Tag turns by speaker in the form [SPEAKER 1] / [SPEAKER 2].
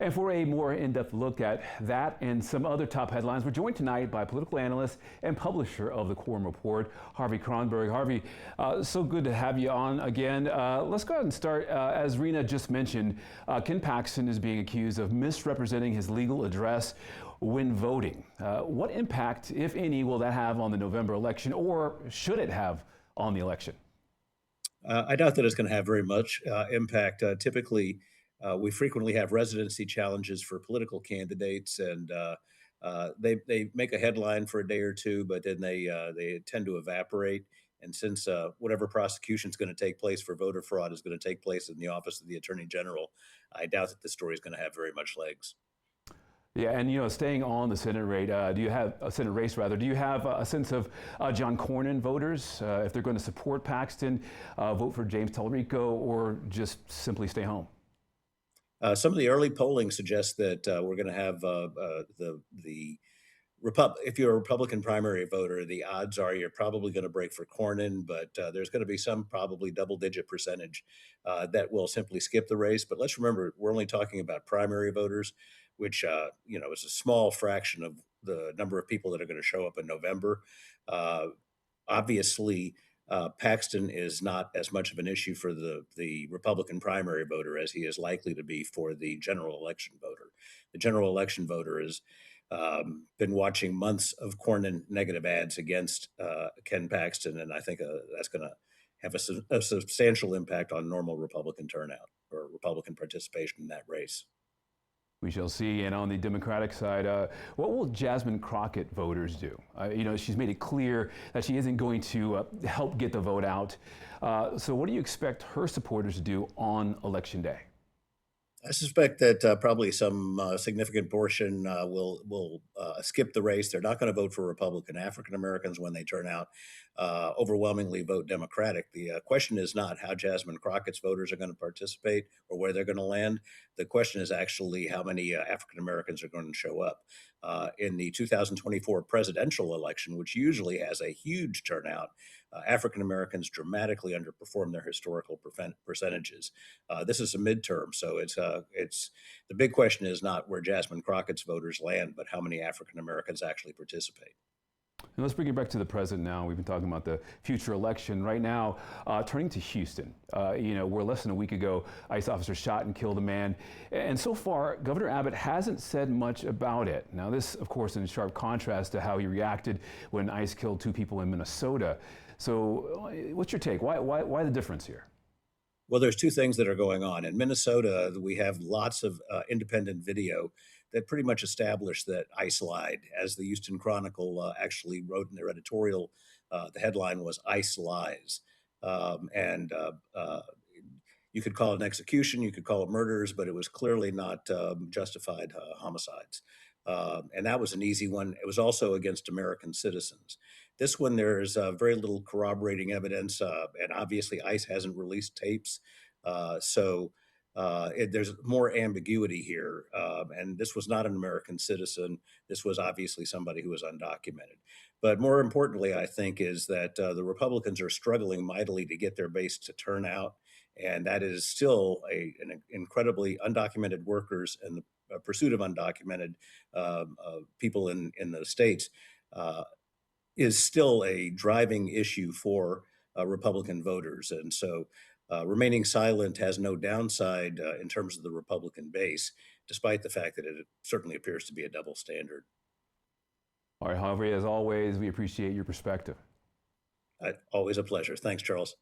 [SPEAKER 1] And for a more in-depth look at that and some other top headlines, we're joined tonight by political analyst and publisher of the Quorum Report, Harvey Kronberg. Harvey, so good to have you on again. Let's go ahead and start. As Rena just mentioned, Ken Paxton is being accused of misrepresenting his legal address when voting. What impact, if any, will that have on the November election, or should it have on the election?
[SPEAKER 2] I doubt that it's going to have very much impact. Typically, we frequently have residency challenges for political candidates, and they make a headline for a day or two, but then they tend to evaporate. And since whatever prosecution is going to take place for voter fraud is going to take place in the office of the Attorney General, I doubt that the story is going to have very much legs.
[SPEAKER 1] Yeah, and staying on the Senate rate, do you have a Senate race rather? Do you have a sense of John Cornyn voters, if they're going to support Paxton, vote for James Tallarico, or just simply stay home?
[SPEAKER 2] Some of the early polling suggests that we're going to have if you're a Republican primary voter, the odds are you're probably going to break for Cornyn, but there's going to be some probably double-digit percentage that will simply skip the race. But let's remember, we're only talking about primary voters, which is a small fraction of the number of people that are going to show up in November. Obviously, Paxton is not as much of an issue for the Republican primary voter as he is likely to be for the general election voter. The general election voter has been watching months of Cornyn negative ads against Ken Paxton, and I think that's going to have a substantial impact on normal Republican turnout or Republican participation in that race.
[SPEAKER 1] We shall see. And on the Democratic side, what will Jasmine Crockett voters do? She's made it clear that she isn't going to help get the vote out. So what do you expect her supporters to do on Election Day?
[SPEAKER 2] I suspect that probably some significant portion will skip the race. They're not going to vote for Republican. African Americans, when they turn out, overwhelmingly vote Democratic. The question is not how Jasmine Crockett's voters are going to participate or where they're going to land. The question is actually how many African Americans are going to show up. In the 2024 presidential election, which usually has a huge turnout, African Americans dramatically underperform their historical percentages. This is a midterm, so it's the big question is not where Jasmine Crockett's voters land, but how many African Americans actually participate.
[SPEAKER 1] And let's bring it back to the present now. We've been talking about the future election. Right now, turning to Houston, where less than a week ago, ICE officers shot and killed a man. And so far, Governor Abbott hasn't said much about it. Now, this, of course, in sharp contrast to how he reacted when ICE killed two people in Minnesota. So what's your take? Why the difference here?
[SPEAKER 2] Well, there's two things that are going on. In Minnesota, we have lots of independent video that pretty much established that ICE lied. As the Houston Chronicle actually wrote in their editorial, the headline was ICE Lies. And you could call it an execution, you could call it murders, but it was clearly not justified homicides. And that was an easy one. It was also against American citizens. This one, there's very little corroborating evidence, and obviously ICE hasn't released tapes. There's more ambiguity here. And this was not an American citizen. This was obviously somebody who was undocumented. But more importantly, I think, is that the Republicans are struggling mightily to get their base to turn out. And that is still an incredibly undocumented workers and the pursuit of undocumented people in the states is still a driving issue for Republican voters. And so remaining silent has no downside in terms of the Republican base, despite the fact that it certainly appears to be a double standard.
[SPEAKER 1] All right, Harvey, as always, we appreciate your perspective.
[SPEAKER 2] Always a pleasure. Thanks, Charles.